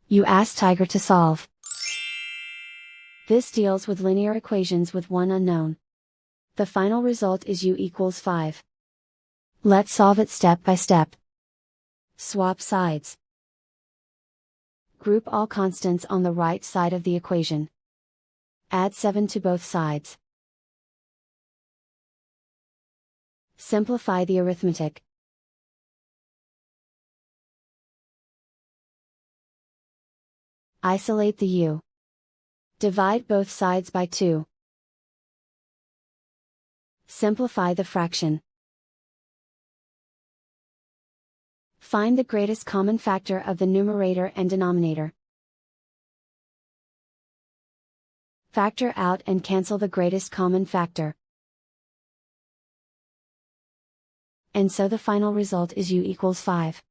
You ask Tiger to solve. This deals with linear equations with one unknown. The final result is u equals 5. Let's solve it step by step. Swap sides. Group all constants on the right side of the equation. Add 7 to both sides. Simplify the arithmetic. Isolate the u. Divide both sides by 2. Simplify the fraction. Find the greatest common factor of the numerator and denominator. Factor out and cancel the greatest common factor. And so the final result is u equals 5.